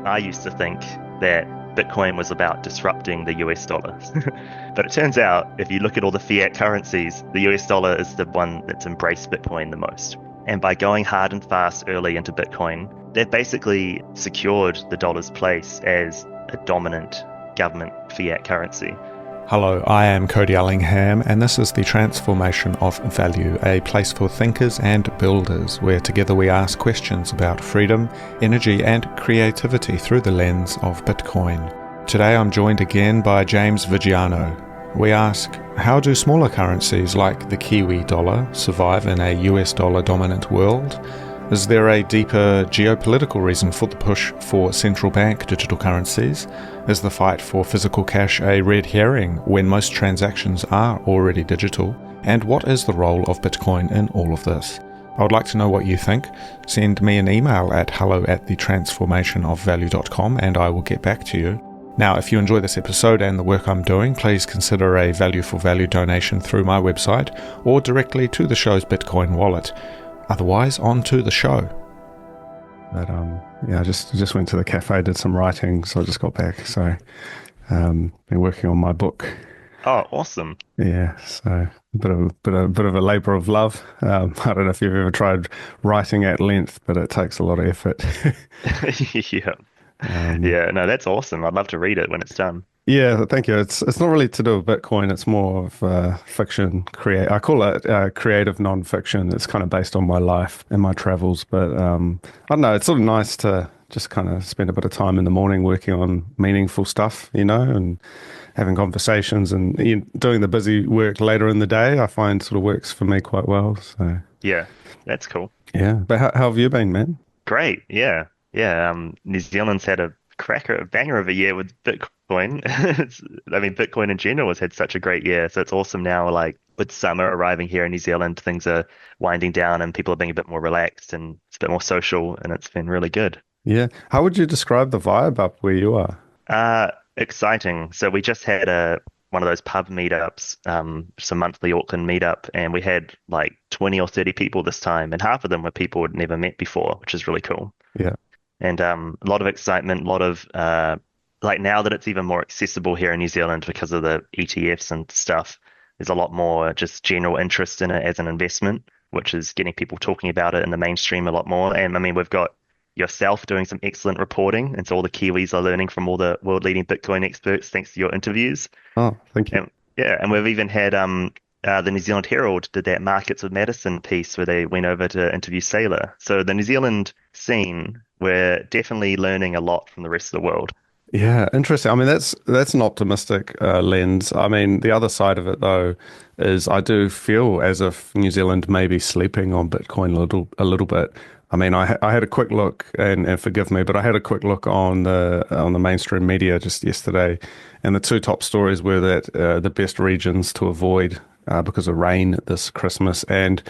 I used to think that Bitcoin was about disrupting the US dollar. But it turns out, if you look at all the fiat currencies, the US dollar is the one that's embraced Bitcoin the most. And by going hard and fast early into Bitcoin, they've basically secured the dollar's place as a dominant government fiat currency. Hello, I am Cody Ellingham, and this is the Transformation of Value, a place for thinkers and builders, where together we ask questions about freedom, energy, and creativity through the lens of Bitcoin. Today I'm joined again by James Viggiano. We ask, how do smaller currencies like the Kiwi Dollar survive in a US dollar dominant world? Is there a deeper geopolitical reason for the push for central bank digital currencies? Is the fight for physical cash a red herring when most transactions are already digital? And what is the role of Bitcoin in all of this? I would like to know what you think. Send me an email at hello@thetransformationofvalue.com and I will get back to you. Now, if you enjoy this episode and the work I'm doing, please consider a Value for Value donation through my website or directly to the show's Bitcoin wallet. Otherwise, on to the show. But I just went to the cafe, did some writing, so I just got back. So been working on my book. Oh, awesome. Yeah, so a bit of a labor of love. I don't know if you've ever tried writing at length, but it takes a lot of effort. Yeah. Yeah, no, that's awesome. I'd love to read it when it's done. Yeah, thank you. It's not really to do with Bitcoin. It's more of fiction. I call it creative non-fiction. It's kind of based on my life and my travels. But I don't know. It's sort of nice to just kind of spend a bit of time in the morning working on meaningful stuff, and having conversations and doing the busy work later in the day. I find sort of works for me quite well. So Yeah, that's cool. yeah. But how have you been, man? Great. Yeah. Yeah. New Zealand's had a banger of a year with Bitcoin. Bitcoin in general has had such a great year. So it's awesome now, like with summer arriving here in New Zealand, things are winding down and people are being a bit more relaxed and it's a bit more social and it's been really good. Yeah. How would you describe the vibe up where you are? Exciting. So we just had one of those pub meetups, some monthly Auckland meetup, and we had like 20 or 30 people this time, and half of them were people we'd never met before, which is really cool. Yeah. And a lot of excitement, a lot of like now that it's even more accessible here in New Zealand because of the ETFs and stuff, there's a lot more just general interest in it as an investment, which is getting people talking about it in the mainstream a lot more. And we've got yourself doing some excellent reporting, and so all the Kiwis are learning from all the world leading Bitcoin experts thanks to your interviews. Oh, thank you. And yeah, and we've even had the New Zealand Herald did that Markets with Madison piece where they went over to interview Saylor. So the New Zealand scene, we're definitely learning a lot from the rest of the world. Yeah, interesting. That's an optimistic lens. The other side of it though is I do feel as if New Zealand may be sleeping on Bitcoin a little bit. I had a quick look, and forgive me, but I had a quick look on the mainstream media just yesterday, and the two top stories were that the best regions to avoid because of rain this Christmas, and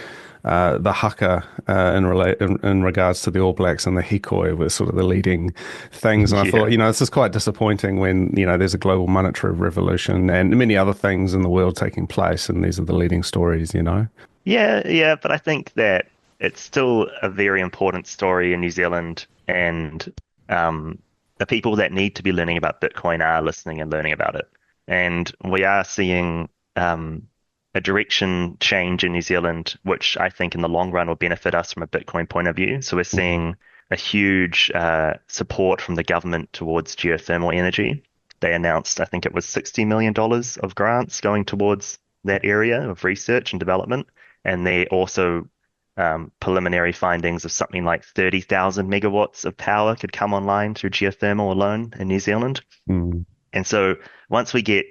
the haka in regards to the All Blacks and the hikoi were sort of the leading things. And I thought, this is quite disappointing when, there's a global monetary revolution and many other things in the world taking place, and these are the leading stories. Yeah, but I think that it's still a very important story in New Zealand, and the people that need to be learning about Bitcoin are listening and learning about it. And we are seeing a direction change in New Zealand, which I think in the long run will benefit us from a Bitcoin point of view. So we're seeing a huge support from the government towards geothermal energy. They announced, I think it was $60 million of grants going towards that area of research and development. And they also preliminary findings of something like 30,000 megawatts of power could come online through geothermal alone in New Zealand. Mm. And so once we get,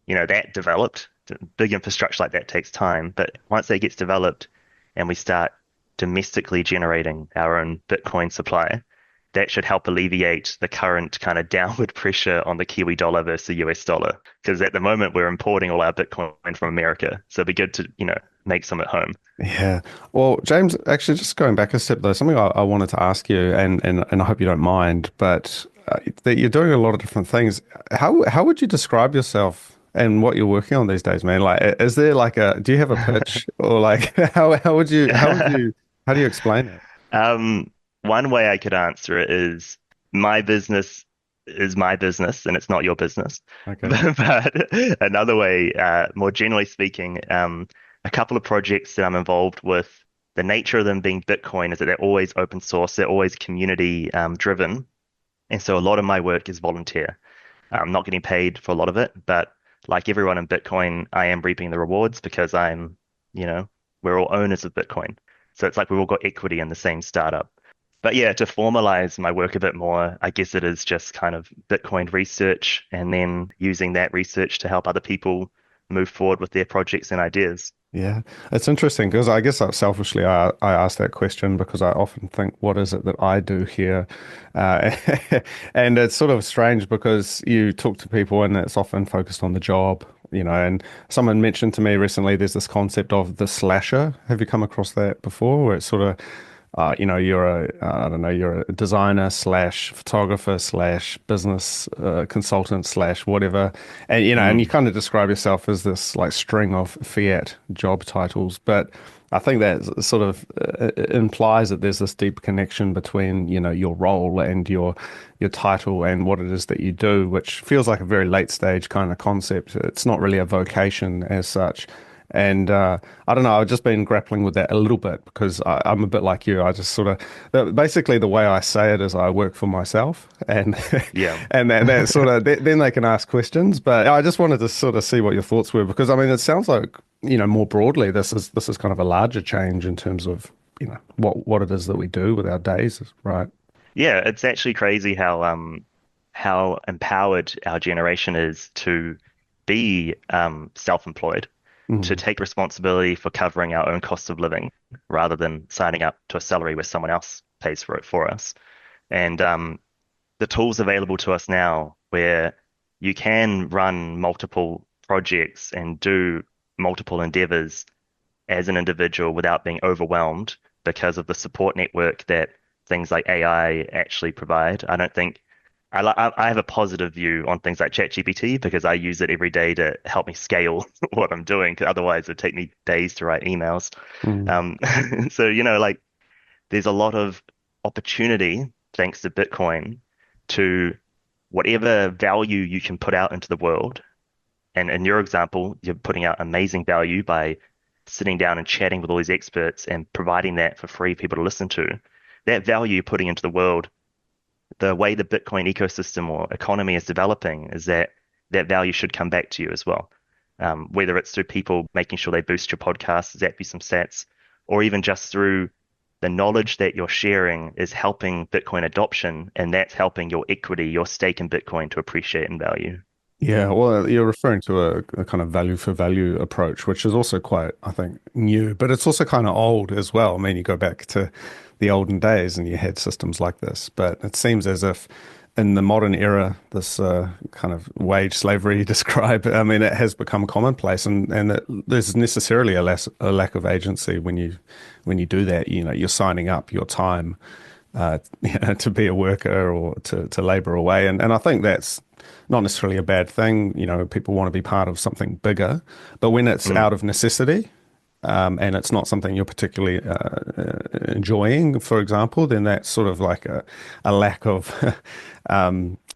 that developed, big infrastructure like that takes time, but once that gets developed and we start domestically generating our own Bitcoin supply, that should help alleviate the current kind of downward pressure on the Kiwi dollar versus the US dollar. Because at the moment we're importing all our Bitcoin from America. So it'd be good to, make some at home. Yeah. Well, James, actually, just going back a step though, something I wanted to ask you, and I hope you don't mind, but that you're doing a lot of different things. How would you describe yourself and what you're working on these days, man? Like, is there like do you have a pitch or like how do you explain it? One way I could answer it is my business is my business and it's not your business. Okay. But another way, more generally speaking, a couple of projects that I'm involved with, the nature of them being Bitcoin is that they're always open source, they're always community driven. And so a lot of my work is volunteer. I'm not getting paid for a lot of it, but like everyone in Bitcoin, I am reaping the rewards because you know, we're all owners of Bitcoin. So it's like we've all got equity in the same startup. But yeah, to formalize my work a bit more, I guess it is just kind of Bitcoin research and then using that research to help other people move forward with their projects and ideas. Yeah, it's interesting because I guess selfishly I ask that question because I often think, what is it that I do here? Uh, and it's sort of strange because you talk to people and it's often focused on the job, and someone mentioned to me recently there's this concept of the slasher. Have you come across that before? Where it's sort of you're I don't know, you're a designer slash photographer slash business consultant slash whatever, and and you Mm, kind of describe yourself as this like string of fiat job titles, but I think that sort of implies that there's this deep connection between, your role and your title and what it is that you do, which feels like a very late stage kind of concept. It's not really a vocation as such. And I don't know, I've just been grappling with that a little bit because I'm a bit like you. I just sort of, basically the way I say it is I work for myself, and yeah. and that sort of, then they can ask questions. But I just wanted to sort of see what your thoughts were because I mean, it sounds like, more broadly, this is kind of a larger change in terms of, what it is that we do with our days, right? Yeah, it's actually crazy how empowered our generation is to be self-employed, to Mm. take responsibility for covering our own cost of living rather than signing up to a salary where someone else pays for it for us. And the tools available to us now where you can run multiple projects and do multiple endeavors as an individual without being overwhelmed because of the support network that things like AI actually provide. I don't think I have a positive view on things like ChatGPT because I use it every day to help me scale what I'm doing. 'Cause otherwise, it'd take me days to write emails. Mm. Um, so, like there's a lot of opportunity thanks to Bitcoin to whatever value you can put out into the world. And in your example, you're putting out amazing value by sitting down and chatting with all these experts and providing that for free for people to listen to. That value you're putting into the world, the way the Bitcoin ecosystem or economy is developing is that that value should come back to you as well. Whether it's through people making sure they boost your podcast, zap you some stats, or even just through the knowledge that you're sharing is helping Bitcoin adoption, and that's helping your equity, your stake in Bitcoin to appreciate in value. Yeah, well, you're referring to a kind of value for value approach, which is also quite, I think, new, but it's also kind of old as well. I mean, you go back to the olden days and you had systems like this, but it seems as if in the modern era, this kind of wage slavery you describe, I mean, it has become commonplace, and there's necessarily a lack of agency when you do that. You're signing up your time to be a worker or to labor away. And I think that's not necessarily a bad thing. People want to be part of something bigger, but when it's Mm, out of necessity, and it's not something you're particularly enjoying, for example, then that's sort of like a lack of,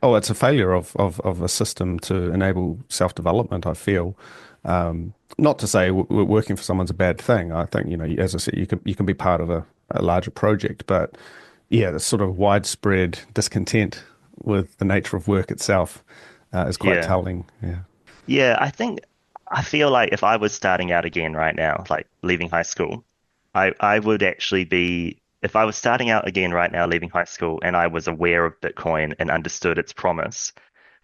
it's a failure of a system to enable self-development, I feel. Not to say working for someone's a bad thing. I think, as I said, you can be part of a larger project, but yeah, the sort of widespread discontent with the nature of work itself is quite yeah. telling. Yeah. Yeah, I feel like if I was starting out again right now, like leaving high school, I would actually be if I was starting out again right now, leaving high school, and I was aware of Bitcoin and understood its promise,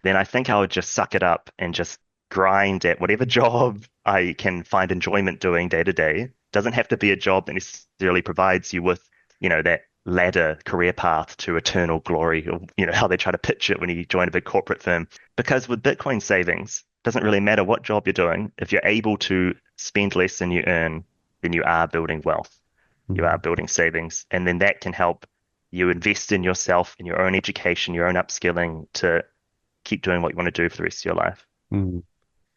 then I think I would just suck it up and just grind at whatever job I can find enjoyment doing day to day. Doesn't have to be a job that necessarily provides you with, that ladder career path to eternal glory, or how they try to pitch it when you join a big corporate firm. Because with Bitcoin savings, doesn't really matter what job you're doing. If you're able to spend less than you earn, then you are building wealth. You are Mm. building savings, and then that can help you invest in yourself, in your own education, your own upskilling to keep doing what you want to do for the rest of your life. Mm.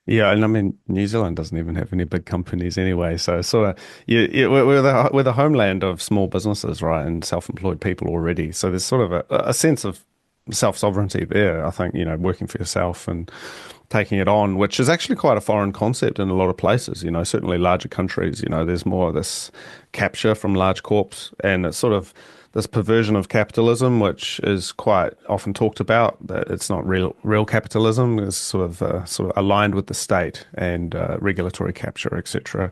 Yeah, and I mean, New Zealand doesn't even have any big companies anyway, so sort of, we're the homeland of small businesses, right, and self-employed people already. So there's sort of a sense of self-sovereignty there. I think, working for yourself and taking it on, which is actually quite a foreign concept in a lot of places, certainly larger countries, there's more of this capture from large corps, and it's sort of this perversion of capitalism, which is quite often talked about, that it's not real capitalism. It's sort of aligned with the state and regulatory capture, etc.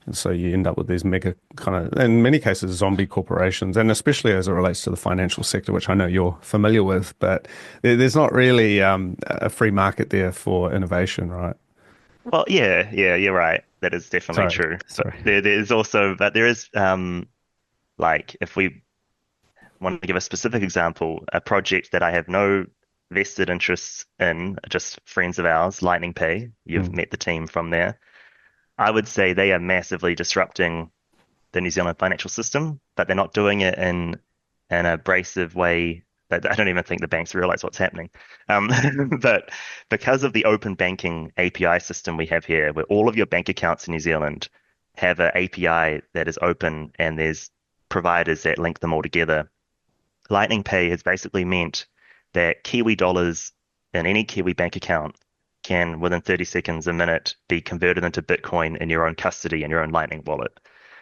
And so you end up with these mega kind of, in many cases, zombie corporations, and especially as it relates to the financial sector, which I know you're familiar with, but there's not really a free market there for innovation, right? Well, yeah, you're right. That is definitely Sorry, true. But sorry. there is like if we want to give a specific example, a project that I have no vested interests in, just friends of ours, Lightning Pay. You've Mm, met the team from there. I would say they are massively disrupting the New Zealand financial system, but they're not doing it in an abrasive way that I don't even think the banks realize what's happening. Um, but because of the open banking API system we have here, where all of your bank accounts in New Zealand have an API that is open and there's providers that link them all together, Lightning Pay has basically meant that Kiwi dollars in any Kiwi bank account can, within 30 seconds, a minute, be converted into Bitcoin in your own custody in your own Lightning wallet.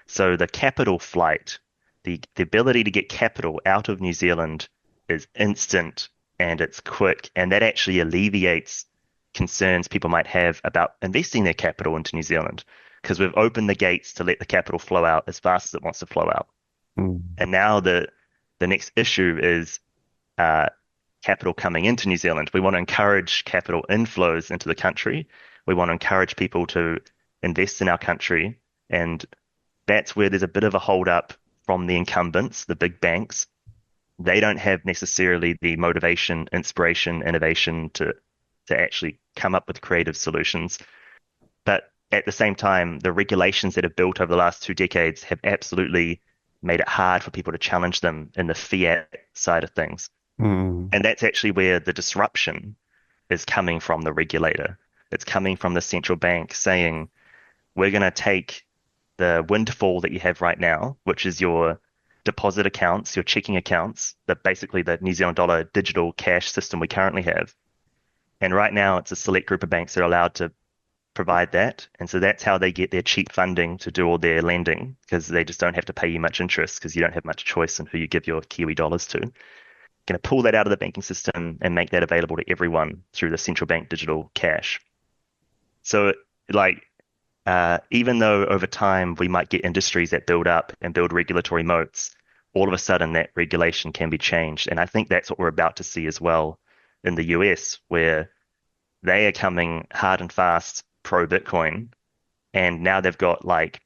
So the capital flight, the ability to get capital out of New Zealand is instant and it's quick, and that actually alleviates concerns people might have about investing their capital into New Zealand because we've opened the gates to let the capital flow out as fast as it wants to flow out. mm, And now the next issue is uh, capital coming into New Zealand. We want to encourage capital inflows into the country. We want to encourage people to invest in our country, and that's where there's a bit of a hold up from the incumbents, the big banks. They don't have necessarily the motivation, inspiration, innovation to actually come up with creative solutions. But at the same time, the regulations that have built over the last 2 decades have absolutely made it hard for people to challenge them in the fiat side of things. mm, And that's actually where the disruption is coming from the regulator. It's coming from the central bank saying, we're going to take the windfall that you have right now, which is your deposit accounts, your checking accounts, basically the New Zealand dollar digital cash system we currently have. And right now, it's a select group of banks that are allowed to provide that. And so that's how they get their cheap funding to do all their lending because they just don't have to pay you much interest because you don't have much choice in who you give your Kiwi dollars to. Going to pull that out of the banking system and make that available to everyone through the central bank digital cash. So, like, even though over time we might get industries that build up and build regulatory moats, all of a sudden that regulation can be changed. And I think that's what we're about to see as well in the US, where they are coming hard and fast pro Bitcoin. And now they've got like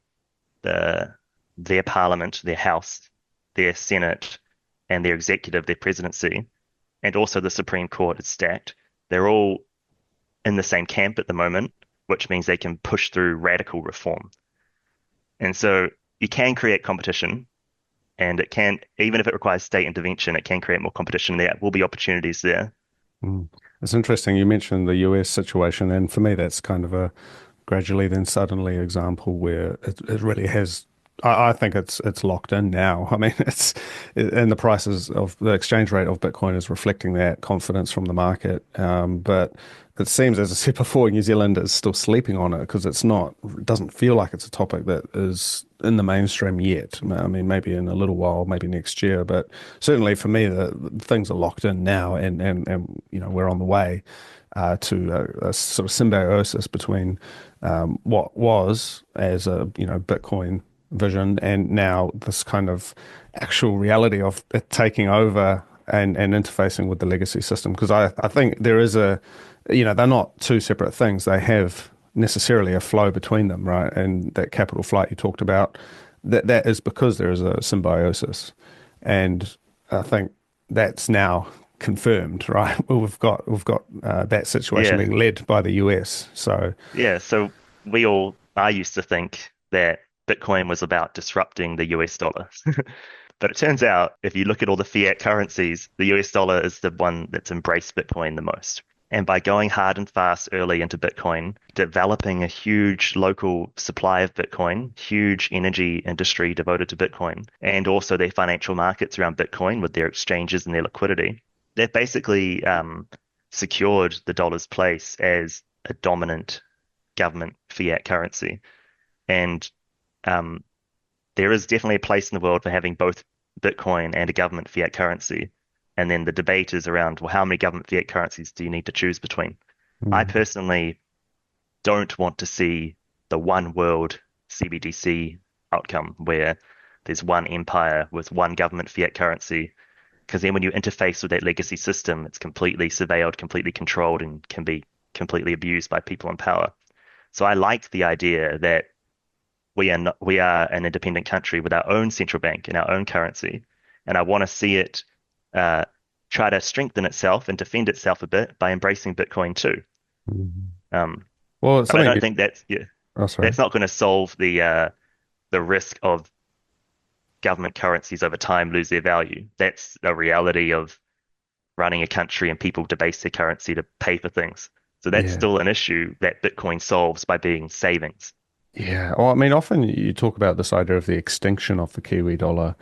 the their parliament, their house, their senate, and their executive, their presidency, and also the Supreme Court is stacked. They're all in the same camp at the moment, which means they can push through radical reform. And so you can create competition, and it can, even if it requires state intervention, it can create more competition. There will be opportunities there. mm. It's interesting. You mentioned the US situation, and for me, that's kind of a gradually then suddenly example where it really has. I think it's locked in now. I mean, and the prices of the exchange rate of Bitcoin is reflecting that confidence from the market. But it seems, as I said before, New Zealand is still sleeping on it because it doesn't feel like it's a topic that is in the mainstream yet. I mean, maybe in a little while, maybe next year, but certainly for me, the things are locked in now, and we're on the way to a sort of symbiosis between what was as a Bitcoin vision and now this kind of actual reality of it taking over and interfacing with the legacy system. Because I think there is they're not two separate things. They have necessarily a flow between them, right? And that capital flight you talked about, that is because there is a symbiosis. And I think that's now confirmed, right? Well, we've got that situation Yeah. being led by the US. So, Yeah. So I used to think that Bitcoin was about disrupting the US dollar. But it turns out, if you look at all the fiat currencies, the US dollar is the one that's embraced Bitcoin the most. And by going hard and fast early into Bitcoin, developing a huge local supply of Bitcoin, huge energy industry devoted to Bitcoin, and also their financial markets around Bitcoin with their exchanges and their liquidity, they've basically secured the dollar's place as a dominant government fiat currency. And um, there is definitely a place in the world for having both Bitcoin and a government fiat currency. And then the debate is around, well, how many government fiat currencies do you need to choose between? I Mm. personally don't want to see the one world CBDC outcome where there's one empire with one government fiat currency. Because then when you interface with that legacy system, it's completely surveilled, completely controlled, and can be completely abused by people in power. So I like the idea that we are an independent country with our own central bank and our own currency, and I want to see it uh, try to strengthen itself and defend itself a bit by embracing Bitcoin too. Mm. Um, Well, but I something. don't think Oh, sorry. that's not going to solve the risk of government currencies over time lose their value. That's a reality of running a country and people debase their currency to pay for things. So that's Yeah. still an issue that Bitcoin solves by being savings. Yeah. Well, I mean, often you talk about this idea of the extinction of the Kiwi dollar,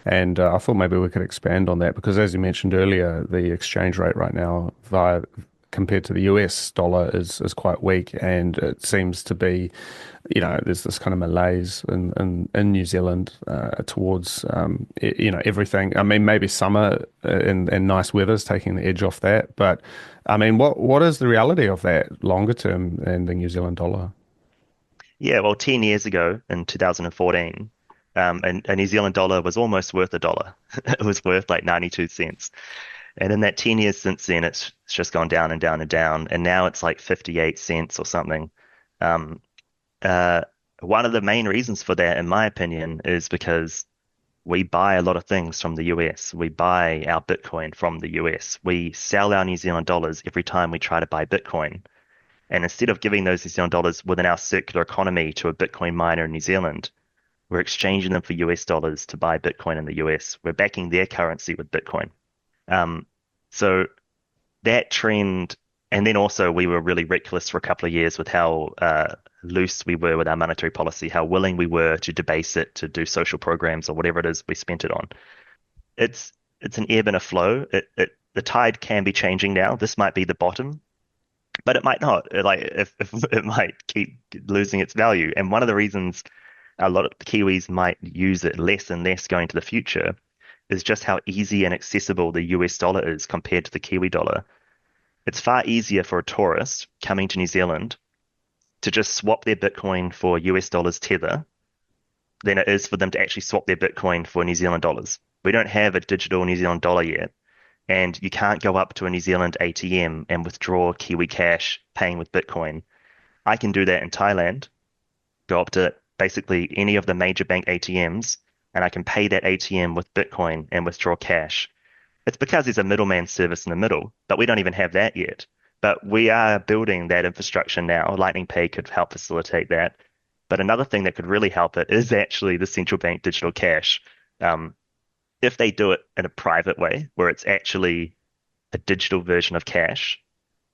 and I thought maybe we could expand on that because, as you mentioned earlier, the exchange rate right now via compared to the US dollar is quite weak, and it seems to be, there's this kind of malaise in New Zealand towards everything. I mean, maybe summer and nice weather is taking the edge off that, but I mean, what is the reality of that longer term and the New Zealand dollar? Yeah, well, 10 years ago in 2014, a New Zealand dollar was almost worth a dollar. It was worth like 92 cents. And in that 10 years since then, it's just gone down and down and down. And now it's like 58 cents or something. Um, uh, One of the main reasons for that, in my opinion, is because we buy a lot of things from the US. We buy our Bitcoin from the US. We sell our New Zealand dollars every time we try to buy Bitcoin. And instead of giving those New Zealand dollars within our circular economy to a Bitcoin miner in New Zealand, we're exchanging them for US dollars to buy Bitcoin in the US. We're backing their currency with Bitcoin. Um, so that trend, and then also we were really reckless for a couple of years with how loose we were with our monetary policy, how willing we were to debase it to do social programs or whatever it is we spent it on. It's an ebb and a flow. The tide can be changing now. This might be the bottom, but it might not. Like if it might keep losing its value. And one of the reasons a lot of the Kiwis might use it less and less going to the future is just how easy and accessible the US dollar is compared to the Kiwi dollar. It's far easier for a tourist coming to New Zealand to just swap their Bitcoin for US dollars tether than it is for them to actually swap their Bitcoin for New Zealand dollars. We don't have a digital New Zealand dollar yet, and you can't go up to a New Zealand ATM and withdraw Kiwi cash paying with Bitcoin. I can do that in Thailand, go up to basically any of the major bank ATMs, and I can pay that ATM with Bitcoin and withdraw cash. It's because there's a middleman service in the middle, but we don't even have that yet. But we are building that infrastructure now. Lightning Pay could help facilitate that. But another thing that could really help it is actually the central bank digital cash. Um, if they do it in a private way, where it's actually a digital version of cash,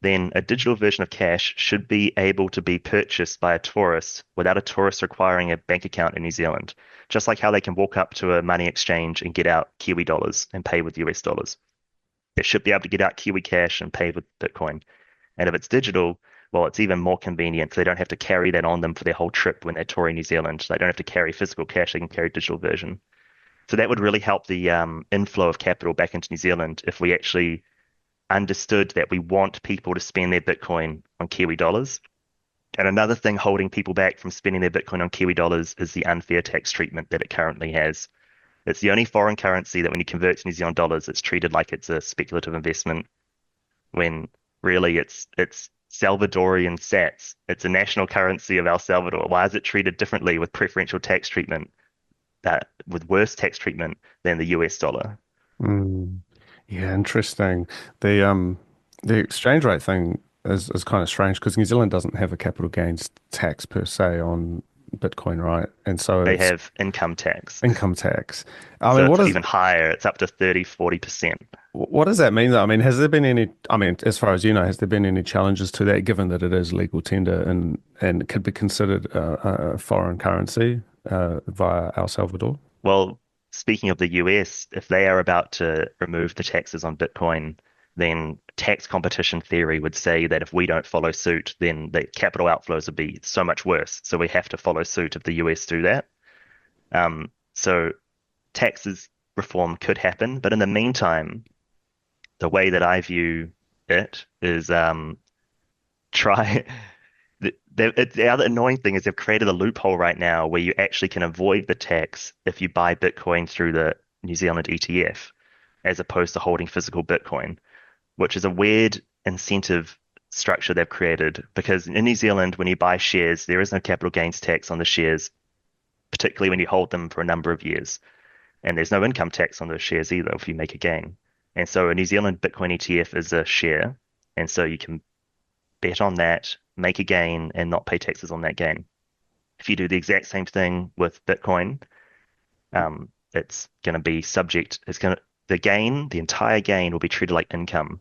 then a digital version of cash should be able to be purchased by a tourist without a tourist requiring a bank account in New Zealand. Just like how they can walk up to a money exchange and get out Kiwi dollars and pay with US dollars. They should be able to get out Kiwi cash and pay with Bitcoin. And if it's digital, well, it's even more convenient. So they don't have to carry that on them for their whole trip when they're touring New Zealand. They don't have to carry physical cash, they can carry digital version. So that would really help the inflow of capital back into New Zealand if we actually understood that we want people to spend their Bitcoin on Kiwi dollars. And another thing holding people back from spending their Bitcoin on Kiwi dollars is the unfair tax treatment that it currently has. It's the only foreign currency that when you convert to New Zealand dollars, it's treated like it's a speculative investment when really it's Salvadorian sats. It's a national currency of El Salvador. Why is it treated differently with preferential tax treatment, with worse tax treatment than the US dollar? Mm. Yeah, interesting. The exchange rate thing is kind of strange because New Zealand doesn't have a capital gains tax per se on Bitcoin, right? And so They it's have income tax. income tax. I So mean, it's even higher. It's up to 30, 40%. what does that mean though? I mean, has there been any, I mean, as far as you know, has there been any challenges to that given that it is legal tender and it could be considered a foreign currency via El Salvador? Well, speaking of the US, if they are about to remove the taxes on Bitcoin, then tax competition theory would say that if we don't follow suit, then the capital outflows would be so much worse. So we have to follow suit if the US do that. So taxes reform could happen, but in the meantime, the way that I view it is try. The other annoying thing is they've created a loophole right now where you actually can avoid the tax if you buy Bitcoin through the New Zealand ETF as opposed to holding physical Bitcoin, which is a weird incentive structure they've created because in New Zealand, when you buy shares, there is no capital gains tax on the shares, particularly when you hold them for a number of years. And there's no income tax on those shares either if you make a gain. And so a New Zealand Bitcoin ETF is a share. And so you can bet on that, make a gain, and not pay taxes on that gain. If you do the exact same thing with Bitcoin, it's going to be subject, the entire gain will be treated like income.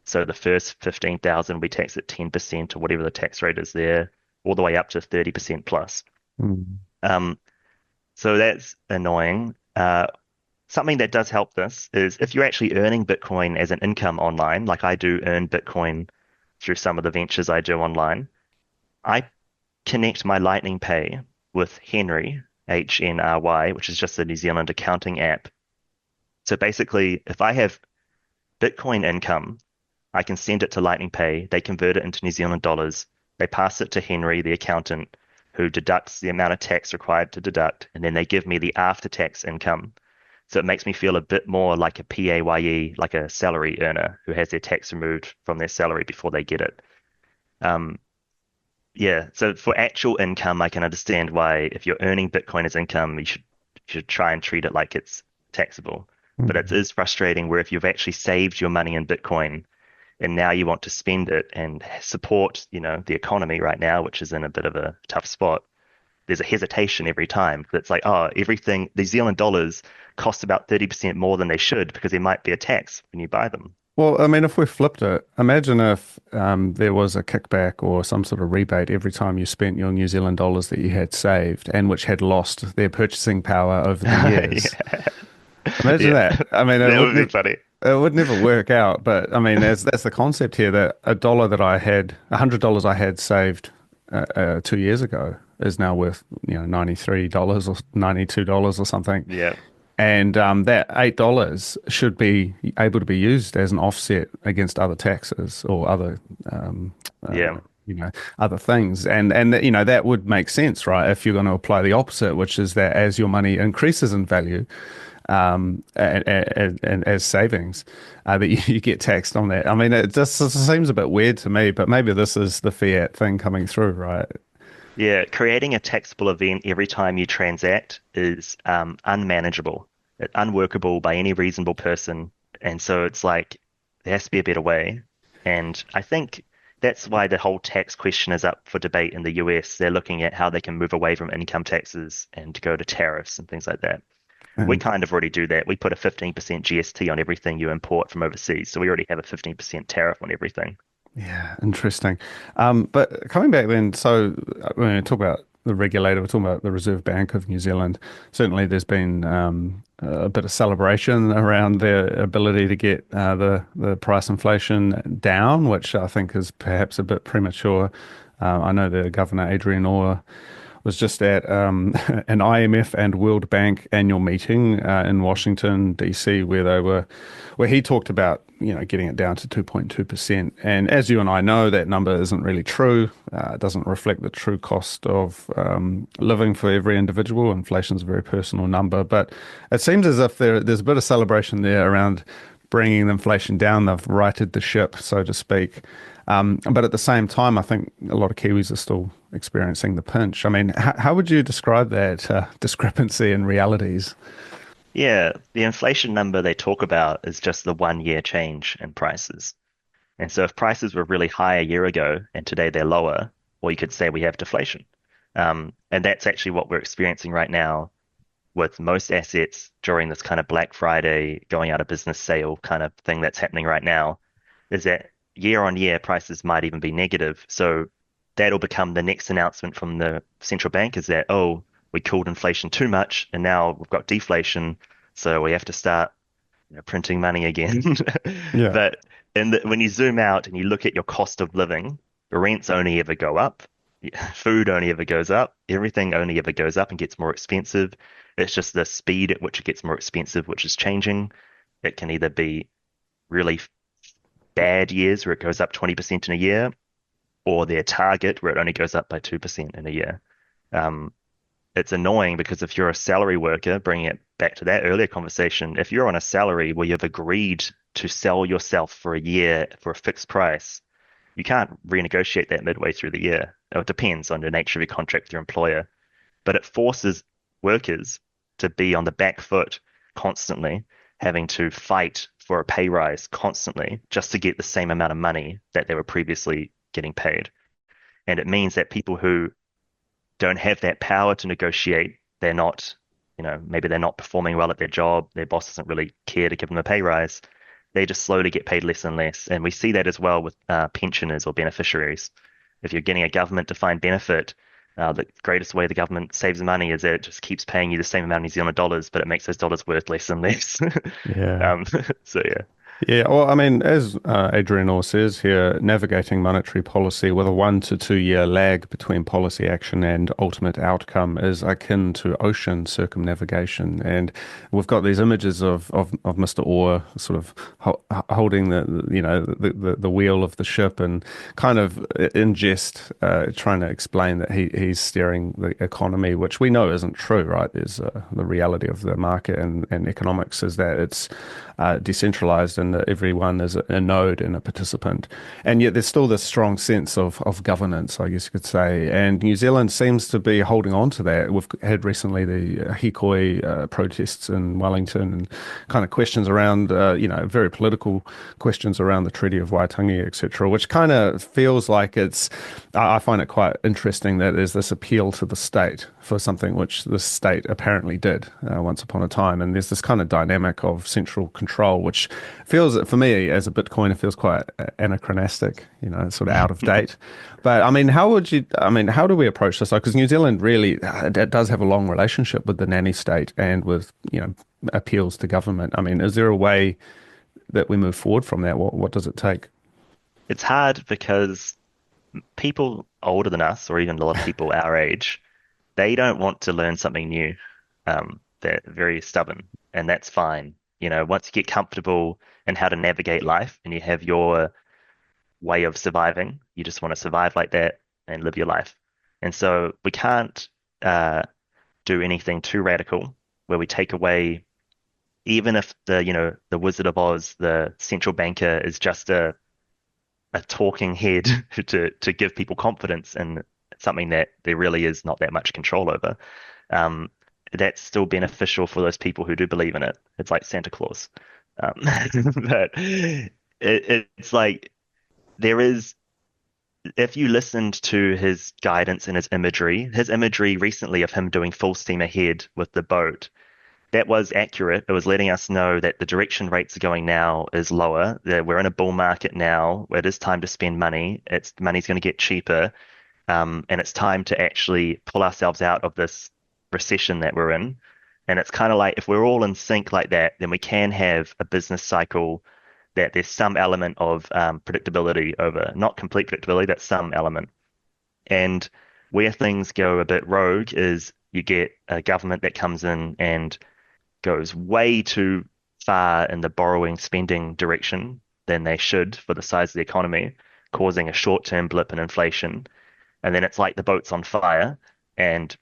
So the first 15,000 will be taxed at 10% or whatever the tax rate is there, all the way up to 30% plus. Mm. Um, so that's annoying. Something that does help this is if you're actually earning Bitcoin as an income online, like I do earn Bitcoin through some of the ventures I do online, I connect my Lightning Pay with Henry, HNRY, which is just a New Zealand accounting app. So basically, if I have Bitcoin income, I can send it to Lightning Pay. They convert it into New Zealand dollars. They pass it to Henry, the accountant, who deducts the amount of tax required to deduct, and then they give me the after-tax income. So it makes me feel a bit more like a PAYE, like a salary earner who has their tax removed from their salary before they get it. Um, yeah, so for actual income, I can understand why if you're earning Bitcoin as income, you should try and treat it like it's taxable. But it Mm. is frustrating where if you've actually saved your money in Bitcoin and now you want to spend it and support, the economy right now, which is in a bit of a tough spot, there's a hesitation every time. It's like, oh, everything, the New Zealand dollars cost about 30% more than they should because there might be a tax when you buy them. Well, I mean, if we flipped it, imagine if there was a kickback or some sort of rebate every time you spent your New Zealand dollars that you had saved and which had lost their purchasing power over the years. Yeah, Imagine yeah, that. I mean, that would be funny. it would never work out. But I mean, that's the concept here that a dollar that I had, $100 I had saved 2 years ago is now worth, $93 or $92 or something. Yeah, And that $8 should be able to be used as an offset against other taxes or other, uh, yeah, you know, other things. And that would make sense, right? If you're going to apply the opposite, which is that as your money increases in value, and as savings, that you get taxed on that. I mean, it just seems a bit weird to me, but maybe this is the fiat thing coming through, right? yeah. Creating a taxable event every time you transact is unmanageable, unworkable by any reasonable person. And so it's like there has to be a better way. And I think that's why the whole tax question is up for debate in the US. They're looking at how they can move away from income taxes and go to tariffs and things like that. We And kind of already do that. We put a 15% GST on everything you import from overseas. So we already have a 15% tariff on everything. yeah, interesting. But coming back then, so when we talk about the regulator, we're talking about the Reserve Bank of New Zealand. Certainly, there's been a bit of celebration around their ability to get the price inflation down, which I think is perhaps a bit premature. I know the Governor Adrian Orr was just at an IMF and World Bank annual meeting in Washington, D.C., where he talked about getting it down to 2.2%. And as you and I know, that number isn't really true. It doesn't reflect the true cost of living for every individual. Inflation is a very personal number, but it seems as if there's a bit of celebration there around bringing the inflation down. They've righted the ship, so to speak. But at the same time, I think a lot of Kiwis are still experiencing the pinch. I mean, how would you describe that discrepancy in realities? Yeah, the inflation number they talk about is just the 1 year change in prices. And so if prices were really high a year ago and today they're lower, or you could say we have deflation. And that's actually what we're experiencing right now with most assets during this kind of Black Friday going out of business sale kind of thing that's happening right now, is that year on year prices might even be negative. So that'll become the next announcement from the central bank is that, oh, we cooled inflation too much and now we've got deflation. So we have to start, printing money again. Yeah. But when you zoom out and you look at your cost of living, the rents only ever go up, food only ever goes up, everything only ever goes up and gets more expensive. It's just the speed at which it gets more expensive, which is changing. It can either be really bad years where it goes up 20% in a year, or their target where it only goes up by 2% in a year. Um, it's annoying because if you're a salary worker, bringing it back to that earlier conversation, if you're on a salary where you've agreed to sell yourself for a year for a fixed price, you can't renegotiate that midway through the year. Now, it depends on the nature of your contract with your employer, but it forces workers to be on the back foot constantly, having to fight for a pay rise constantly just to get the same amount of money that they were previously getting paid. And it means that people who don't have that power to negotiate, they're not, maybe they're not performing well at their job, their boss doesn't really care to give them a pay rise, they just slowly get paid less and less. And we see that as well with pensioners or beneficiaries. If you're getting a government defined benefit, the greatest way the government saves money is that it just keeps paying you the same amount of New Zealand dollars, but it makes those dollars worth less and less. Yeah. um, so yeah. Yeah, well, I mean, as Adrian Orr says here, navigating monetary policy with a 1 to 2 year lag between policy action and ultimate outcome is akin to ocean circumnavigation. And we've got these images of Mr. Orr sort of holding the wheel of the ship and kind of in jest trying to explain that he's steering the economy, which we know isn't true, right? There's the reality of the market and economics is that it's decentralized and that everyone is a node and a participant. And yet there's still this strong sense of governance, I guess you could say. And New Zealand seems to be holding on to that. We've had recently the Hikoi protests in Wellington and kind of questions around, very political questions around the Treaty of Waitangi, etc., which kind of feels like I find it quite interesting that there's this appeal to the state for something which the state apparently did once upon a time. And there's this kind of dynamic of central control, which feels, for me, as a Bitcoiner, feels quite anachronistic, sort of out of date. But I mean, how do we approach this? Because New Zealand really does have a long relationship with the nanny state and with, appeals to government. I mean, is there a way that we move forward from that? What does it take? It's hard because people older than us, or even a lot of people our age, they don't want to learn something new. They're very stubborn, and that's fine. Once you get comfortable in how to navigate life and you have your way of surviving, you just want to survive like that and live your life. And so we can't do anything too radical where we take away, even if the Wizard of Oz, the central banker, is just a talking head to give people confidence in something that there really is not that much control over. Um, that's still beneficial for those people who do believe in it. It's like Santa Claus. But it's like there is, if you listened to his guidance and his imagery recently of him doing full steam ahead with the boat, that was accurate. It was letting us know that the direction rates are going now is lower, that we're in a bull market now. It is time to spend money. Money's going to get cheaper. And it's time to actually pull ourselves out of this recession that we're in. And it's kind of like if we're all in sync like that, then we can have a business cycle that there's some element of predictability over, not complete predictability, that's some element. And where things go a bit rogue is you get a government that comes in and goes way too far in the borrowing spending direction than they should for the size of the economy, causing a short-term blip in inflation. And then it's like the boat's on fire, and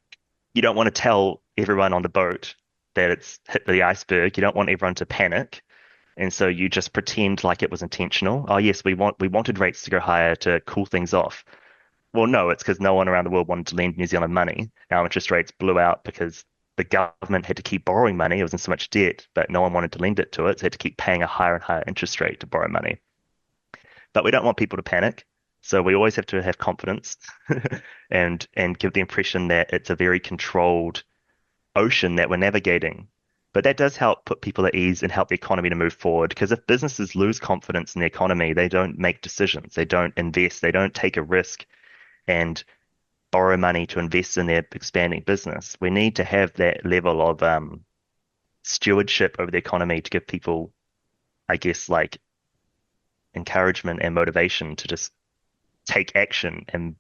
you don't want to tell everyone on the boat that it's hit the iceberg. You don't want everyone to panic. And so you just pretend like it was intentional. Oh yes, we wanted rates to go higher to cool things off. Well, no, it's because no one around the world wanted to lend New Zealand money. Our interest rates blew out because the government had to keep borrowing money. It was in so much debt, but no one wanted to lend it to it. So they had to keep paying a higher and higher interest rate to borrow money. But we don't want people to panic. So we always have to have confidence and give the impression that it's a very controlled ocean that we're navigating. But that does help put people at ease and help the economy to move forward. Because if businesses lose confidence in the economy, they don't make decisions, they don't invest, they don't take a risk and borrow money to invest in their expanding business. We need to have that level of stewardship over the economy to give people, I guess, like encouragement and motivation to just take action and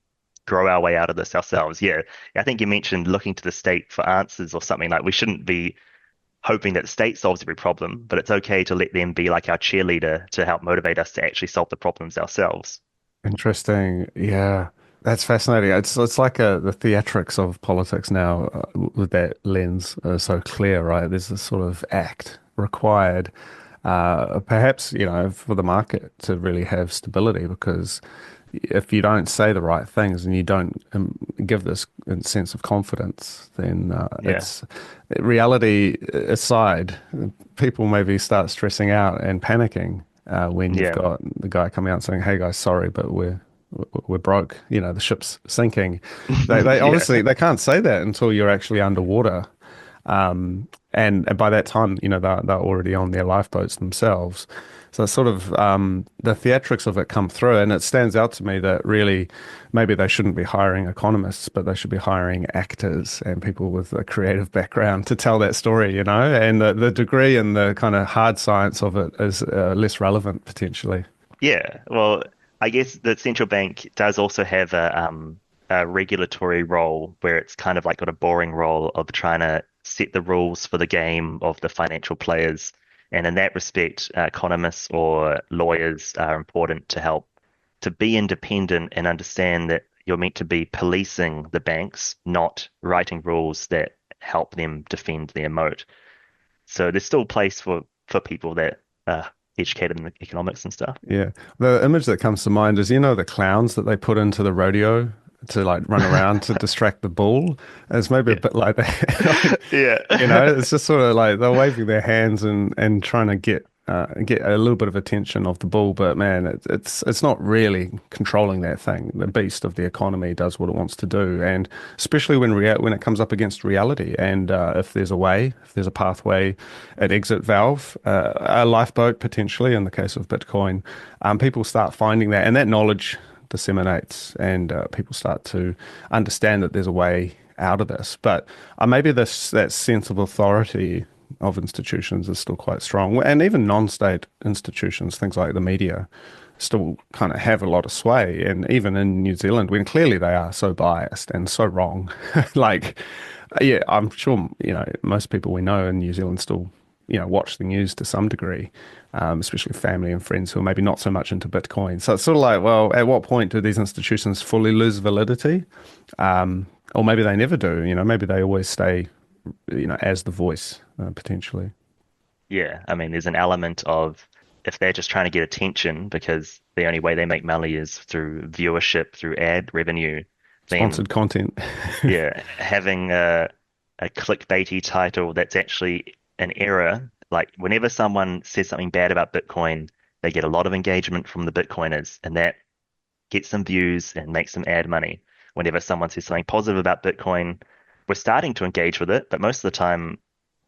grow our way out of this ourselves. Yeah, I think you mentioned looking to the state for answers or something like we shouldn't be hoping that the state solves every problem, but it's okay to let them be like our cheerleader to help motivate us to actually solve the problems ourselves. Interesting. Yeah, that's fascinating. It's like the theatrics of politics now with that lens so clear, right? There's this sort of act required, perhaps, for the market to really have stability because if you don't say the right things and you don't give this sense of confidence, then Yeah, it's reality aside, people maybe start stressing out and panicking when you've yeah, got the guy coming out saying, "Hey guys, sorry, but we're broke. The ship's sinking." They yeah, obviously they can't say that until you're actually underwater. And by that time, they're already on their lifeboats themselves. So sort of the theatrics of it come through, and it stands out to me that really maybe they shouldn't be hiring economists, but they should be hiring actors and people with a creative background to tell that story. And the degree and the kind of hard science of it is less relevant potentially. yeah. Well, I guess the central bank does also have a regulatory role where it's kind of like got a boring role of trying to set the rules for the game of the financial players. And in that respect, economists or lawyers are important to help to be independent and understand that you're meant to be policing the banks, not writing rules that help them defend their moat. So there's still a place for people that are educated in the economics and stuff. Yeah. The image that comes to mind is, the clowns that they put into the rodeo to like run around to distract the bull. It's maybe a Yeah. bit like that. Like, Yeah. it's just sort of like they're waving their hands and trying to get a little bit of attention of the bull, but man, it's not really controlling that thing. The beast of the economy does what it wants to do, and especially when it comes up against reality, and if there's a way, if there's a pathway, an exit valve, a lifeboat potentially in the case of Bitcoin, people start finding that, and that knowledge disseminates, and people start to understand that there's a way out of this. But maybe this that sense of authority of institutions is still quite strong, and even non-state institutions, things like the media, still kind of have a lot of sway. And even in New Zealand, when clearly they are so biased and so wrong, like, yeah, I'm sure most people we know in New Zealand still watch the news to some degree, especially family and friends who are maybe not so much into Bitcoin. So it's sort of like, well, at what point do these institutions fully lose validity? Or maybe they never do. Maybe they always stay as the voice potentially. Yeah. I mean, there's an element of if they're just trying to get attention because the only way they make money is through viewership, through ad revenue, then Sponsored content. yeah, having a clickbaity title that's actually an error. Like whenever someone says something bad about Bitcoin, they get a lot of engagement from the Bitcoiners, and that gets some views and makes them ad money. Whenever someone says something positive about Bitcoin, we're starting to engage with it, but most of the time,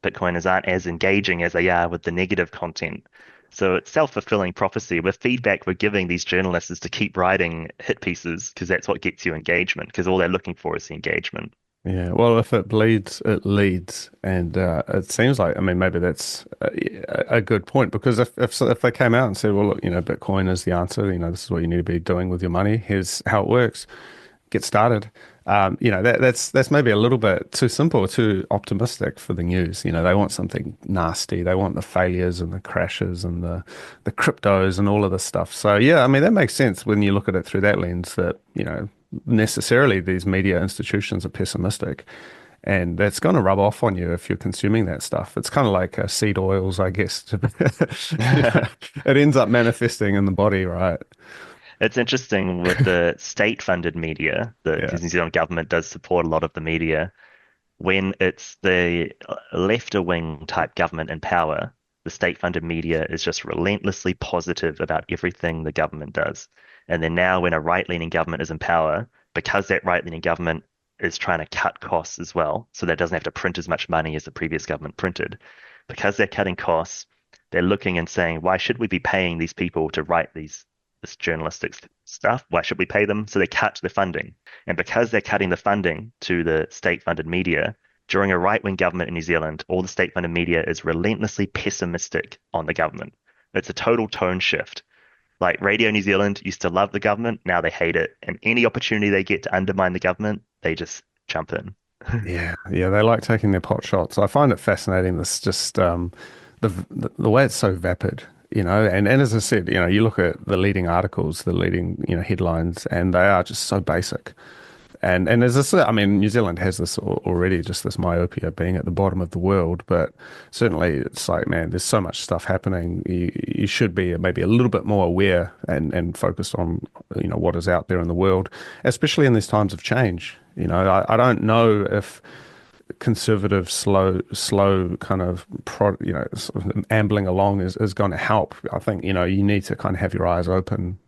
Bitcoiners aren't as engaging as they are with the negative content. So it's self-fulfilling prophecy. With feedback we're giving these journalists is to keep writing hit pieces because that's what gets you engagement, because all they're looking for is the engagement. Yeah, well, if it bleeds, it leads, and it seems like, I mean, maybe that's a good point because if they came out and said, well, look, Bitcoin is the answer, this is what you need to be doing with your money. Here's how it works. Get started. That's maybe a little bit too simple, too optimistic for the news. They want something nasty. They want the failures and the crashes and the cryptos and all of this stuff. So yeah, I mean that makes sense when you look at it through that lens. That necessarily these media institutions are pessimistic, and that's going to rub off on you if you're consuming that stuff. It's kind of like seed oils, I guess. It ends up manifesting in the body, right? It's interesting with the state-funded media, Yeah. because New Zealand government does support a lot of the media. When it's the left-wing type government in power, the state-funded media is just relentlessly positive about everything the government does. And then now, when a right-leaning government is in power, because that right-leaning government is trying to cut costs as well, so that it doesn't have to print as much money as the previous government printed, because they're cutting costs, they're looking and saying, why should we be paying these people to write this journalistic stuff? Why should we pay them? So they cut the funding. And because they're cutting the funding to the state-funded media, During a right-wing government in New Zealand, all the state-funded media is relentlessly pessimistic on the government. It's a total tone shift. Like Radio New Zealand used to love the government, now they hate it. And any opportunity they get to undermine the government, they just jump in. Yeah, yeah, they like taking their pot shots. I find it fascinating. This just the way it's so vapid, and as I said, you look at the leading articles, the leading headlines, and they are just so basic. And as I said, I mean, New Zealand has this already, just this myopia being at the bottom of the world. But certainly, it's like, man, there's so much stuff happening. You should be maybe a little bit more aware and focused on, what is out there in the world, especially in these times of change. I don't know if conservative, slow kind of sort of ambling along is going to help. I think, you need to kind of have your eyes open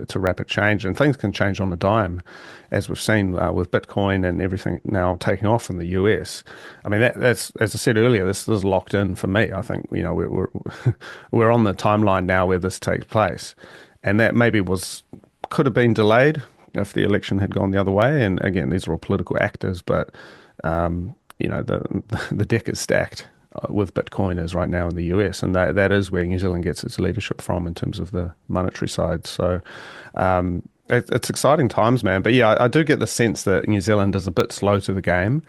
to rapid change, and things can change on a dime, as we've seen with Bitcoin and everything now taking off in the US. I mean, that's, as I said earlier, this is locked in for me. I think, we're we're on the timeline now where this takes place, and that maybe could have been delayed if the election had gone the other way. And again, these are all political actors, but the deck is stacked with Bitcoin is right now in the US, and that is where New Zealand gets its leadership from in terms of the monetary side. So it's exciting times, man. But yeah, I do get the sense that New Zealand is a bit slow to the game,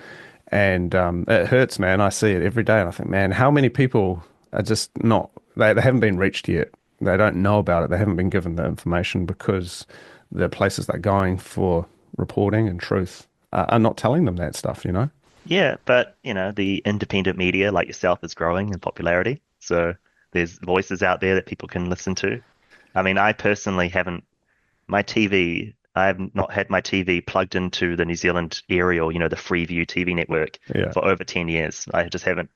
and it hurts, man. I see it every day, and I think, man, how many people are just not, they haven't been reached yet. They don't know about it. They haven't been given the information because the places they're going for reporting and truth are not telling them that stuff. Yeah, but the independent media like yourself is growing in popularity. So there's voices out there that people can listen to. I mean, I personally haven't I have not had my TV plugged into the New Zealand aerial, the Freeview TV network Yeah, for over 10 years. I just haven't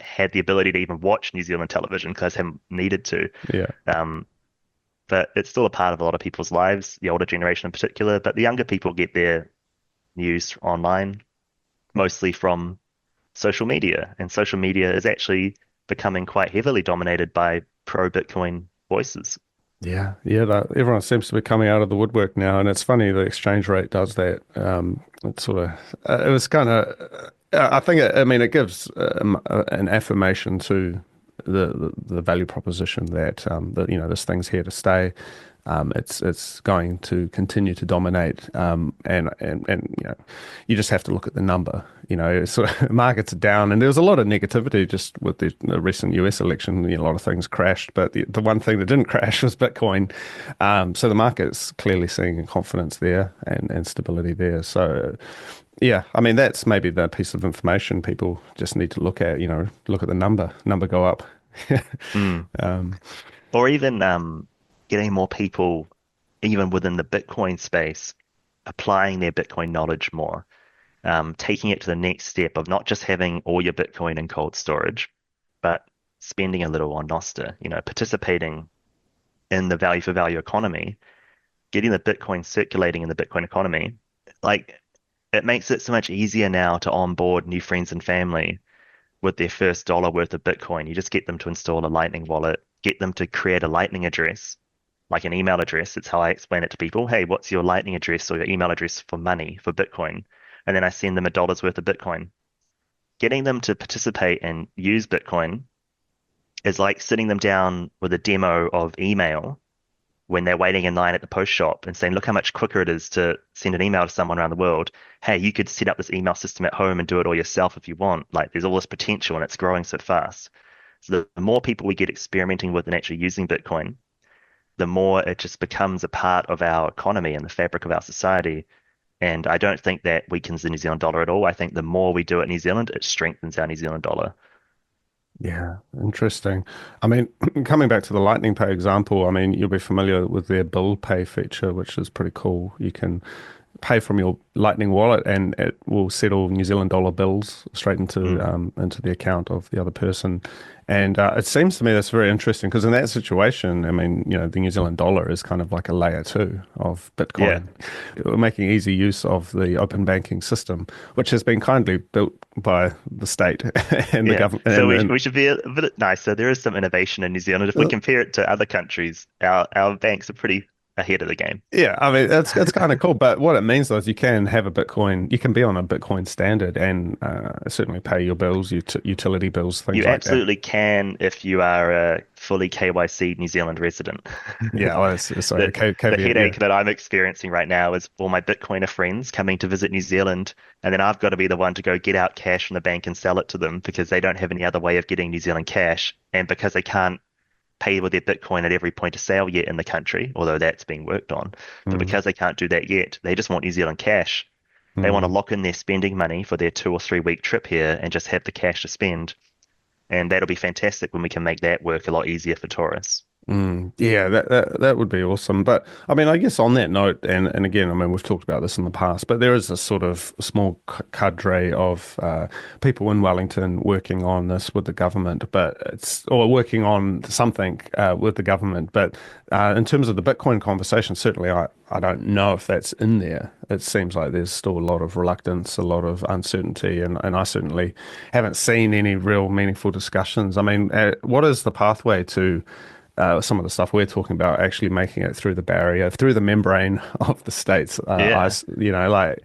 had the ability to even watch New Zealand television because I haven't needed to. yeah. Um, but it's still a part of a lot of people's lives, the older generation in particular. But the younger people get their news online, mostly from social media. And social media is actually becoming quite heavily dominated by pro-Bitcoin voices. Yeah, yeah. Everyone seems to be coming out of the woodwork now, and it's funny the exchange rate does that. It's sort of it was kind of. I think I mean it gives an affirmation to the value proposition that this thing's here to stay. It's going to continue to dominate, and you just have to look at the number. Sort of markets are down, and there was a lot of negativity just with the recent US election. A lot of things crashed, but the one thing that didn't crash was Bitcoin. So the market's clearly seeing confidence there and stability there. So yeah, I mean that's maybe the piece of information people just need to look at. Look at the number go up. Mm. um, Or even getting more people, even within the Bitcoin space, applying their Bitcoin knowledge more, taking it to the next step of not just having all your Bitcoin in cold storage, but spending a little on Nostr, participating in the value for value economy, getting the Bitcoin circulating in the Bitcoin economy. Like it makes it so much easier now to onboard new friends and family with their first dollar worth of Bitcoin. You just get them to install a Lightning wallet, get them to create a Lightning address, like an email address. It's how I explain it to people. Hey, what's your Lightning address or your email address for money, for Bitcoin? And then I send them $1 worth of Bitcoin. Getting them to participate and use Bitcoin is like sitting them down with a demo of email when they're waiting in line at the post shop and saying, look how much quicker it is to send an email to someone around the world. Hey, you could set up this email system at home and do it all yourself if you want. Like there's all this potential and it's growing so fast. So the more people we get experimenting with and actually using Bitcoin, the more it just becomes a part of our economy and the fabric of our society. And I don't think that weakens the New Zealand dollar at all. I think the more we do it in New Zealand, it strengthens our New Zealand dollar. Yeah, interesting. I mean, coming back to the Lightning Pay example, I mean, you'll be familiar with their bill pay feature, which is pretty cool. You can pay from your Lightning wallet, and it will settle New Zealand dollar bills straight into the account of the other person. And it seems to me that's very interesting because in that situation, I mean, the New Zealand dollar is kind of like a layer two of Yeah. Bitcoin. We're making easy use of the open banking system, which has been kindly built by the state and the Yeah. government. So we, And we should be a bit nicer. There is some innovation in New Zealand. If we compare it to other countries, our banks are pretty ahead of the game. Yeah, I mean it's kind of cool, but what it means though is you can have a Bitcoin, you can be on a Bitcoin standard and certainly pay your bills, utility bills, things You like that. absolutely can if you are a fully KYC New Zealand resident. Yeah, well, sorry, The the caveat, yeah. headache that I'm experiencing right now is all my Bitcoiner friends coming to visit New Zealand, and then I've got to be the one to go get out cash from the bank and sell it to them because they don't have any other way of getting New Zealand cash, and because they can't pay with their Bitcoin at every point of sale yet in the country, although that's being worked on. But Mm, because they can't do that yet, they just want New Zealand cash. They want to mm. lock in their spending money for their 2 or 3 week trip here and just have the cash to spend. And that'll be fantastic when we can make that work a lot easier for tourists. Yeah, that would be awesome. But I mean, I guess on that note, and again, I mean, we've talked about this in the past, but there is a sort of small cadre of people in Wellington working on this with the government, but it's or working on something with the government. But in terms of the Bitcoin conversation, certainly I don't know if that's in there. It seems like there's still a lot of reluctance, a lot of uncertainty, and I certainly haven't seen any real meaningful discussions. I mean, what is the pathway to some of the stuff we're talking about actually making it through the barrier, through the membrane of the states. Yeah. Like,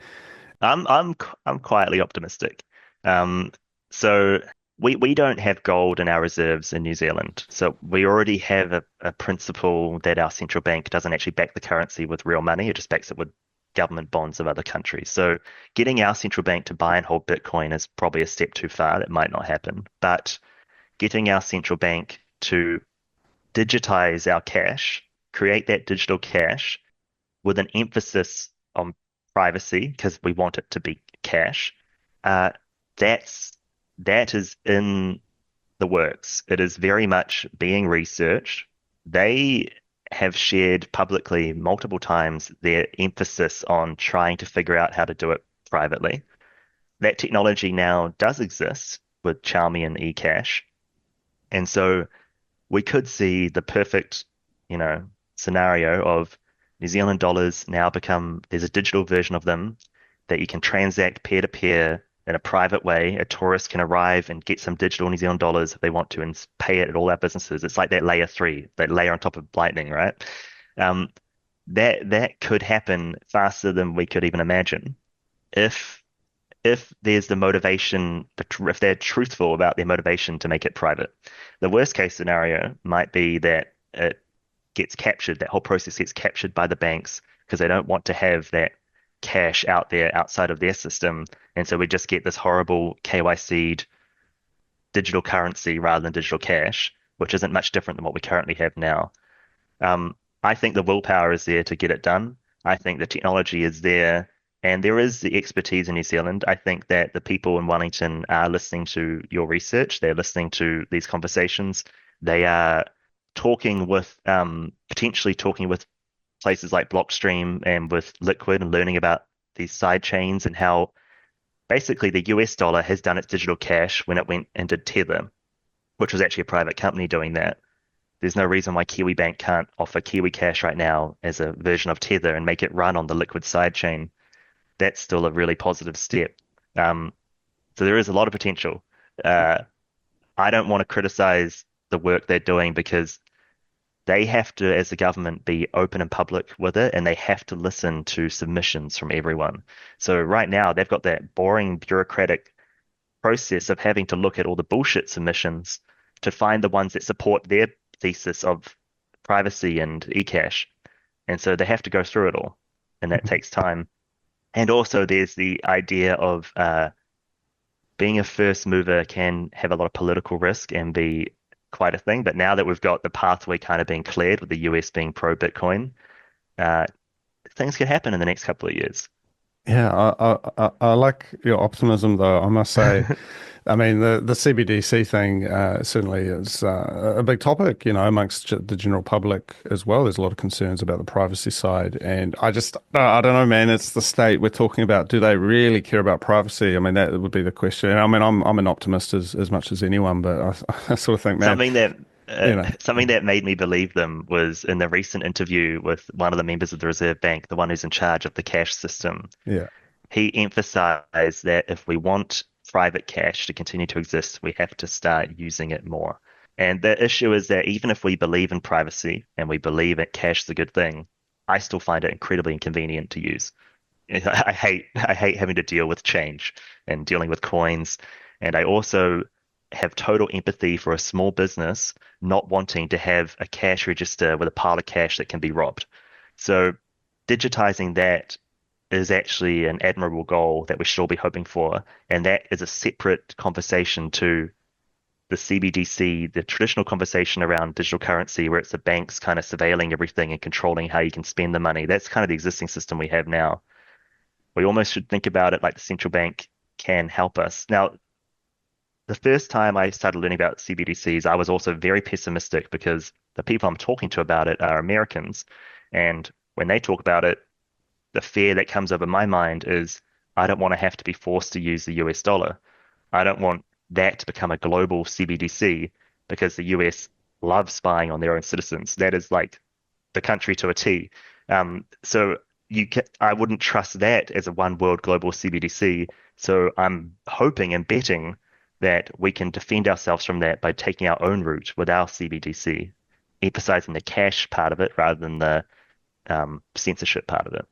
I'm quietly optimistic. Um, so we don't have gold in our reserves in New Zealand. So we already have a principle that our central bank doesn't actually back the currency with real money. It just backs it with government bonds of other countries. So getting our central bank to buy and hold Bitcoin is probably a step too far. That might not happen. But getting our central bank to digitize our cash, create that digital cash with an emphasis on privacy because we want it to be cash. Uh, that's that is in the works. It is very much being researched. They have shared publicly multiple times their emphasis on trying to figure out how to do it privately. That technology now does exist with Xiaomi and eCash, and so we could see the perfect, you know, scenario of New Zealand dollars now become, there's a digital version of them that you can transact peer to peer in a private way. A tourist can arrive and get some digital New Zealand dollars if they want to and pay it at all our businesses. It's like that layer three, that layer on top of Lightning, right? Um, that could happen faster than we could even imagine if if there's the motivation, if they're truthful about their motivation to make it private. The worst case scenario might be that it gets captured, that whole process gets captured by the banks because they don't want to have that cash out there outside of their system. And so we just get this horrible KYC'd digital currency rather than digital cash, which isn't much different than what we currently have now. I think the willpower is there to get it done. I think the technology is there, and there is the expertise in New Zealand. I think that the people in Wellington are listening to your research. They're listening to these conversations. They are talking with, potentially talking with places like Blockstream and with Liquid and learning about these side chains and how basically the US dollar has done its digital cash when it went and did Tether, which was actually a private company doing that. There's no reason why Kiwi Bank can't offer Kiwi Cash right now as a version of Tether and make it run on the Liquid sidechain. That's still a really positive step. Um, so there is a lot of potential. Uh, I don't want to criticize the work they're doing because they have to, as a government, be open and public with it, and they have to listen to submissions from everyone. So right now, they've got that boring bureaucratic process of having to look at all the bullshit submissions to find the ones that support their thesis of privacy and eCash. And so they have to go through it all, and that takes time. And also, there's the idea of being a first mover can have a lot of political risk and be quite a thing. But now that we've got the pathway kind of being cleared with the US being pro Bitcoin, uh, things can happen in the next couple of years. yeah, I like your optimism, though. I must say, I mean, the CBDC thing certainly is a big topic, amongst the general public as well. There's a lot of concerns about the privacy side, and I don't know, man. It's the state we're talking about. Do they really care about privacy? I mean, that would be the question. I mean, I'm an optimist as much as anyone, but I sort of think, man, Something that you know, something that made me believe them was in the recent interview with one of the members of the Reserve Bank, the one who's in charge of the cash system. yeah. He emphasized that if we want private cash to continue to exist, we have to start using it more. And the issue is that even if we believe in privacy and we believe that cash is a good thing, I still find it incredibly inconvenient to use. I hate having to deal with change and dealing with coins. And I also have total empathy for a small business not wanting to have a cash register with a pile of cash that can be robbed. So digitizing that is actually an admirable goal that we should all be hoping for. And that is a separate conversation to the CBDC, the traditional conversation around digital currency, where it's the banks kind of surveilling everything and controlling how you can spend the money. That's kind of the existing system we have now. We almost should think about it like the central bank can help us. Now, the first time I started learning about CBDCs, I was also very pessimistic because the people I'm talking to about it are Americans. And when they talk about it, the fear that comes over my mind is I don't want to have to be forced to use the US dollar. I don't want that to become a global CBDC because the US loves spying on their own citizens. That is like the country to a T. So I wouldn't trust that as a one world global CBDC. So I'm hoping and betting that we can defend ourselves from that by taking our own route with our CBDC, emphasizing the cash part of it rather than the censorship part of it.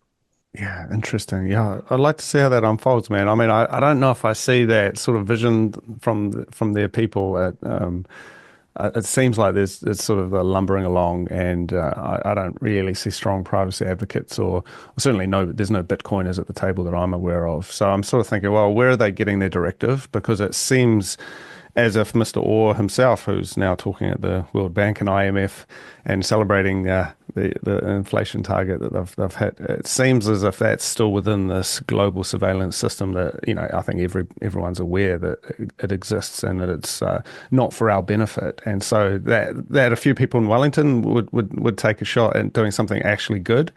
Yeah, interesting. Yeah, I'd like to see how that unfolds, man. I mean, I don't know if I see that sort of vision from their people. It seems like it's sort of lumbering along, and I don't really see strong privacy advocates, or certainly there's no Bitcoiners at the table that I'm aware of. So I'm sort of thinking, well, where are they getting their directive? Because it seems as if Mr. Orr himself, who's now talking at the World Bank and IMF and celebrating the inflation target that they've hit, it seems as if that's still within this global surveillance system that, I think everyone's aware that it exists and that it's not for our benefit. And so that a few people in Wellington would take a shot at doing something actually good.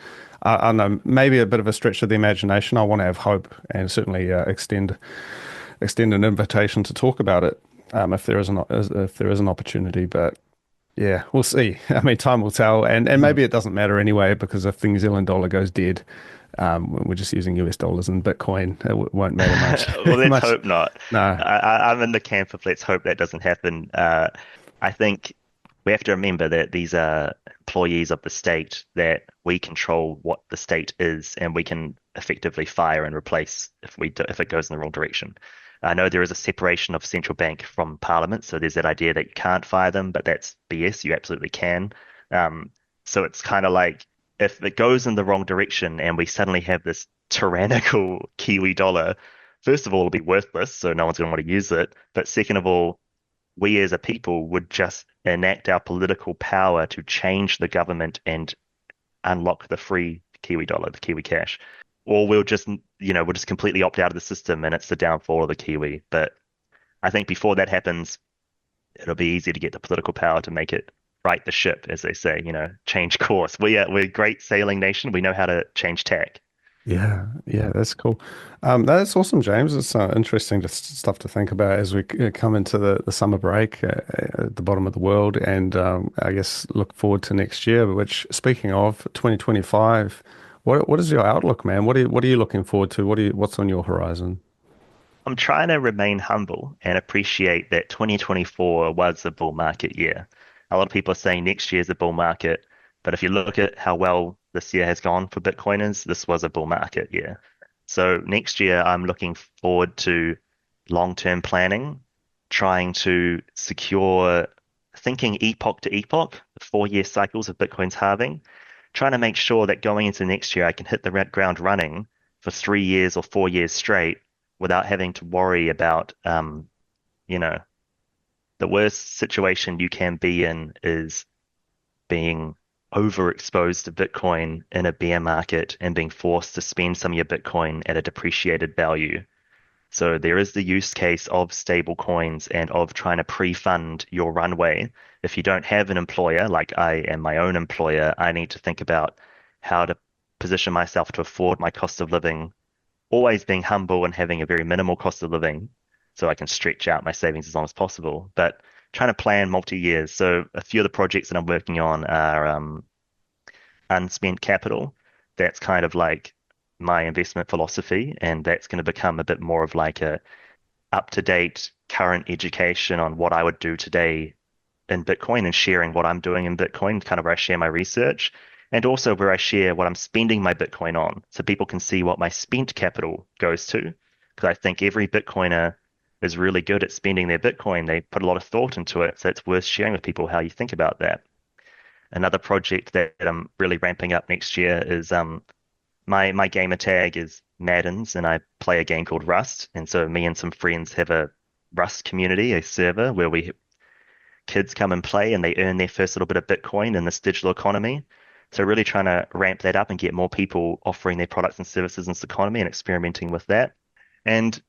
I don't know, maybe a bit of a stretch of the imagination. I want to have hope and certainly extend an invitation to talk about it if there is an opportunity. But yeah, we'll see. I mean, time will tell, and Mhm. maybe it doesn't matter anyway because if the New Zealand dollar goes dead, we're just using US dollars and Bitcoin. It won't matter much. Well, let's Much. hope not. No. I'm in the camp of let's hope that doesn't happen. I think we have to remember that these are employees of the state, that we control what the state is, and we can effectively fire and replace if it goes in the wrong direction. I know there is a separation of central bank from parliament, so there's that idea that you can't fire them, but that's BS. You absolutely can. Um, so it's kind of like if it goes in the wrong direction and we suddenly have this tyrannical Kiwi dollar, first of all, it'll be worthless, so no one's going to want to use it. But second of all, we as a people would just enact our political power to change the government and unlock the free Kiwi dollar, the Kiwi cash. Or we'll just completely opt out of the system and it's the downfall of the Kiwi. But I think before that happens, it'll be easy to get the political power to make it right the ship, as they say, change course. We're a great sailing nation. We know how to change tack. Yeah, yeah, that's cool. That's awesome, James. It's interesting stuff to think about as we come into the summer break at the bottom of the world, and I guess look forward to next year. Which, speaking of 2025, what is your outlook, man? What are you looking forward to? What's on your horizon? I'm trying to remain humble and appreciate that 2024 was a bull market year. A lot of people are saying next year's a bull market, but if you look at how well this year has gone for Bitcoiners, this was a bull market year. So next year, I'm looking forward to long-term planning, trying to secure thinking epoch to epoch, 4-year cycles of Bitcoin's halving, trying to make sure that going into next year, I can hit the ground running for 3 years or 4 years straight without having to worry about, you know, the worst situation you can be in is being overexposed to Bitcoin in a bear market and being forced to spend some of your Bitcoin at a depreciated value. So there is the use case of stable coins and of trying to pre-fund your runway. If you don't have an employer, like I am my own employer, I need to think about how to position myself to afford my cost of living, always being humble and having a very minimal cost of living so I can stretch out my savings as long as possible. But trying to plan multi-years. So a few of the projects that I'm working on are unspent capital. That's kind of like my investment philosophy, and that's going to become a bit more of like a up-to-date current education on what I would do today in Bitcoin and sharing what I'm doing in Bitcoin, kind of where I share my research. and also where I share what I'm spending my Bitcoin on, so people can see what my spent capital goes to. Because I think every Bitcoiner is really good at spending their Bitcoin. They put a lot of thought into it, so it's worth sharing with people how you think about that. Another project that I'm really ramping up next year is my gamer tag is Maddens, and I play a game called Rust. And so me and some friends have a Rust community, a server where kids come and play and they earn their first little bit of Bitcoin in this digital economy. So really trying to ramp that up and get more people offering their products and services in this economy and experimenting with that. And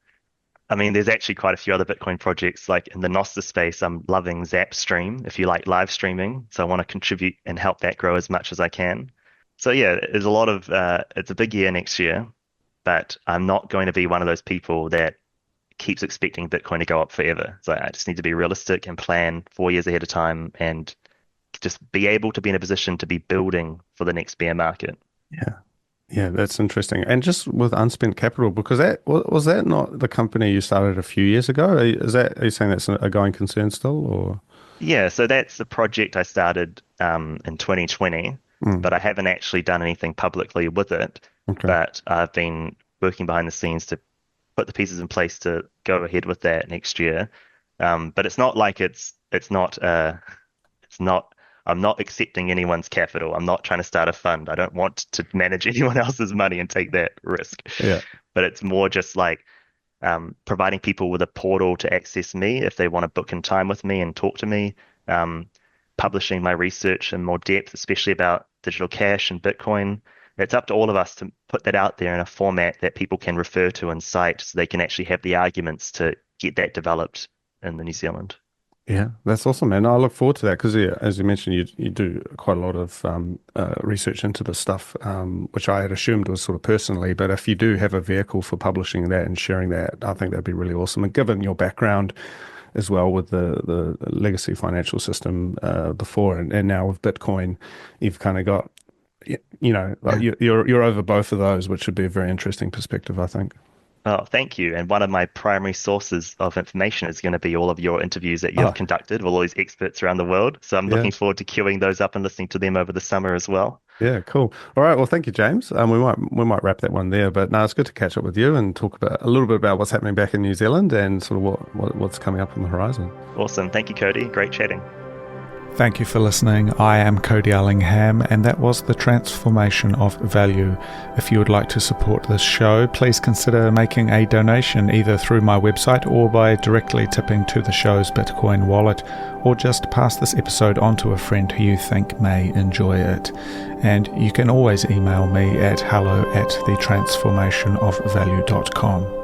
I mean, there's actually quite a few other Bitcoin projects like in the Nostr space. I'm loving Zapstream if you like live streaming. So I want to contribute and help that grow as much as I can. So yeah, there's a lot of it's a big year next year, but I'm not going to be one of those people that keeps expecting Bitcoin to go up forever. So I just need to be realistic and plan 4 years ahead of time and just be able to be in a position to be building for the next bear market. Yeah. Yeah, that's interesting. And just with unspent capital, because was that not the company you started a few years ago? Are you saying that's a going concern still, or? Yeah, so that's the project I started in 2020, Mm, but I haven't actually done anything publicly with it. okay. But I've been working behind the scenes to put the pieces in place to go ahead with that next year. But it's not like it's not I'm not accepting anyone's capital. I'm not trying to start a fund. I don't want to manage anyone else's money and take that risk. Yeah. But it's more just like providing people with a portal to access me if they want to book in time with me and talk to me, um, publishing my research in more depth, especially about digital cash and Bitcoin. It's up to all of us to put that out there in a format that people can refer to and cite so they can actually have the arguments to get that developed in the New Zealand. Yeah, that's awesome, man. I look forward to that because, yeah, as you mentioned, you do quite a lot of research into this stuff, which I had assumed was sort of personally. But if you do have a vehicle for publishing that and sharing that, I think that'd be really awesome. And given your background as well with the legacy financial system before and now with Bitcoin, you've kind of got, like you're over both of those, which would be a very interesting perspective, I think. Oh, thank you. And one of my primary sources of information is going to be all of your interviews that Oh, you've conducted with all these experts around the world. So I'm yeah. looking forward to queuing those up and listening to them over the summer as well. Yeah, cool. All right. Well, thank you, James. We might wrap that one there, but no, it's good to catch up with you and talk about a little bit about what's happening back in New Zealand and sort of what's coming up on the horizon. Awesome. Thank you, Cody. Great chatting. Thank you for listening. I am Cody Allingham, and that was The Transformation of Value. If you would like to support this show, please consider making a donation either through my website or by directly tipping to the show's Bitcoin wallet, or just pass this episode on to a friend who you think may enjoy it. And you can always email me at hello@thetransformationofvalue.com.